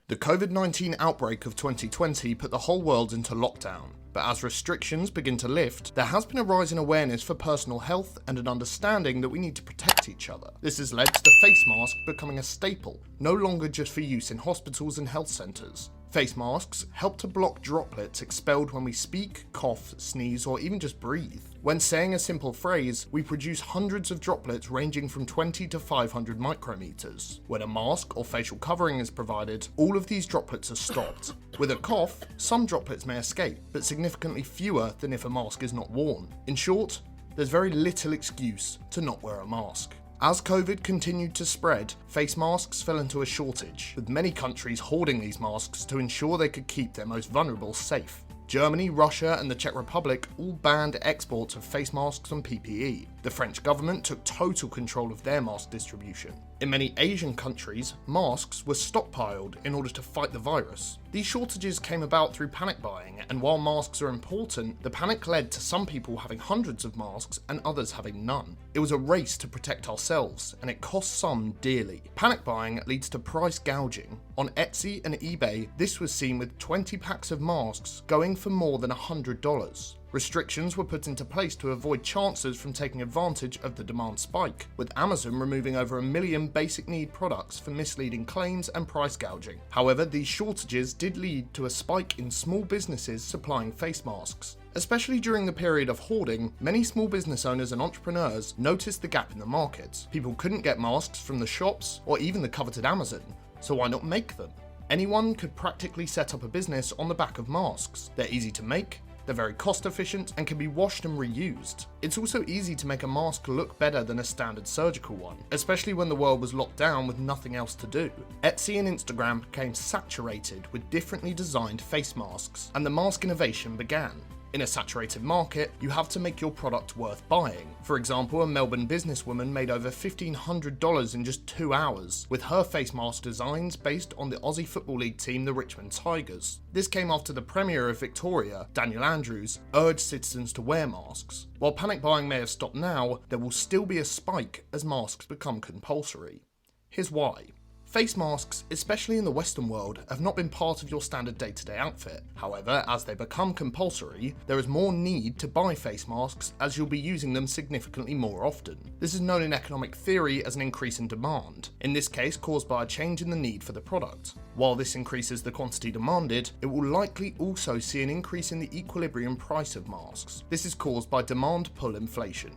The COVID-19 outbreak of 2020 put the whole world into lockdown, but as restrictions begin to lift, there has been a rise in awareness for personal health and an understanding that we need to protect each other. This has led to the face mask becoming a staple, no longer just for use in hospitals and health centres. Face masks help to block droplets expelled when we speak, cough, sneeze, or even just breathe. When saying a simple phrase, we produce hundreds of droplets ranging from 20 to 500 micrometers. When a mask or facial covering is provided, all of these droplets are stopped. With a cough, some droplets may escape, but significantly fewer than if a mask is not worn. In short, there's very little excuse to not wear a mask. As COVID continued to spread, face masks fell into a shortage, with many countries hoarding these masks to ensure they could keep their most vulnerable safe. Germany, Russia, and the Czech Republic all banned exports of face masks and PPE. The French government took total control of their mask distribution. In many Asian countries, masks were stockpiled in order to fight the virus. These shortages came about through panic buying, and while masks are important, the panic led to some people having hundreds of masks and others having none. It was a race to protect ourselves, and it cost some dearly. Panic buying leads to price gouging. On Etsy and eBay, this was seen with 20 packs of masks going for more than $100. Restrictions were put into place to avoid chancers from taking advantage of the demand spike, with Amazon removing over 1 million basic need products for misleading claims and price gouging. However, these shortages did lead to a spike in small businesses supplying face masks. Especially during the period of hoarding, many small business owners and entrepreneurs noticed the gap in the market. People couldn't get masks from the shops or even the coveted Amazon, so why not make them? Anyone could practically set up a business on the back of masks. They're easy to make, they're very cost efficient, and can be washed and reused. It's also easy to make a mask look better than a standard surgical one, especially when the world was locked down with nothing else to do. Etsy and Instagram became saturated with differently designed face masks, and the mask innovation began. In a saturated market, you have to make your product worth buying. For example, a Melbourne businesswoman made over $1,500 in just 2 hours with her face mask designs based on the Aussie Football League team, the Richmond Tigers. This came after the Premier of Victoria, Daniel Andrews, urged citizens to wear masks. While panic buying may have stopped now, there will still be a spike as masks become compulsory. Here's why. Face masks, especially in the Western world, have not been part of your standard day-to-day outfit. However, as they become compulsory, there is more need to buy face masks as you'll be using them significantly more often. This is known in economic theory as an increase in demand, in this case caused by a change in the need for the product. While this increases the quantity demanded, it will likely also see an increase in the equilibrium price of masks. This is caused by demand-pull inflation.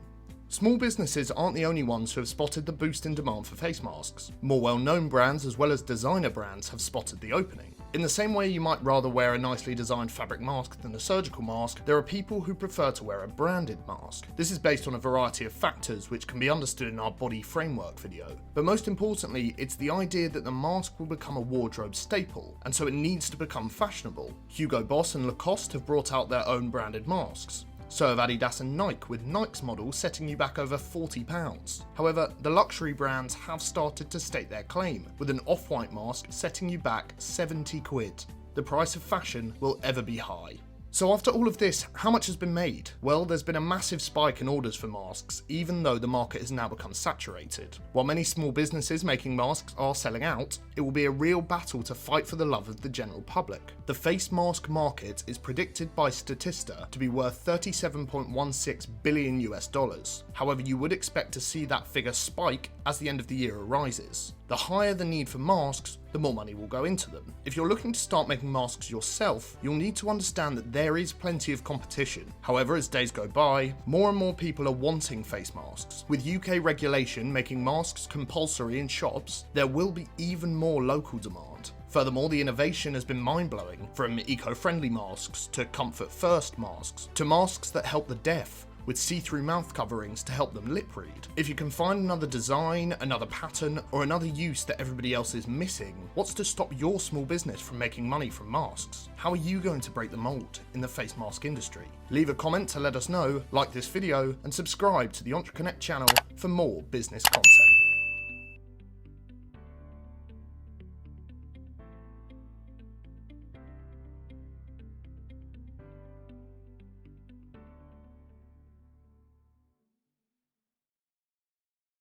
Small businesses aren't the only ones who have spotted the boost in demand for face masks. More well-known brands as well as designer brands have spotted the opening. In the same way you might rather wear a nicely designed fabric mask than a surgical mask, there are people who prefer to wear a branded mask. This is based on a variety of factors which can be understood in our body framework video. But most importantly, it's the idea that the mask will become a wardrobe staple, and so it needs to become fashionable. Hugo Boss and Lacoste have brought out their own branded masks. So have Adidas and Nike, with Nike's model setting you back over £40. However, the luxury brands have started to state their claim, with an off-white mask setting you back 70 quid. The price of fashion will ever be high. So after all of this, how much has been made? Well, there's been a massive spike in orders for masks, even though the market has now become saturated. While many small businesses making masks are selling out, it will be a real battle to fight for the love of the general public. The face mask market is predicted by Statista to be worth $37.16 billion US. However, you would expect to see that figure spike as the end of the year arises. The higher the need for masks, the more money will go into them. If you're looking to start making masks yourself, you'll need to understand that there is plenty of competition. However, as days go by, more and more people are wanting face masks. With UK regulation making masks compulsory in shops, there will be even more local demand. Furthermore, the innovation has been mind-blowing, from eco-friendly masks to comfort-first masks, to masks that help the deaf, with see-through mouth coverings to help them lip read. If you can find another design, another pattern, or another use that everybody else is missing, what's to stop your small business from making money from masks? How are you going to break the mold in the face mask industry? Leave a comment to let us know, like this video, and subscribe to the EntreConnect channel for more business content.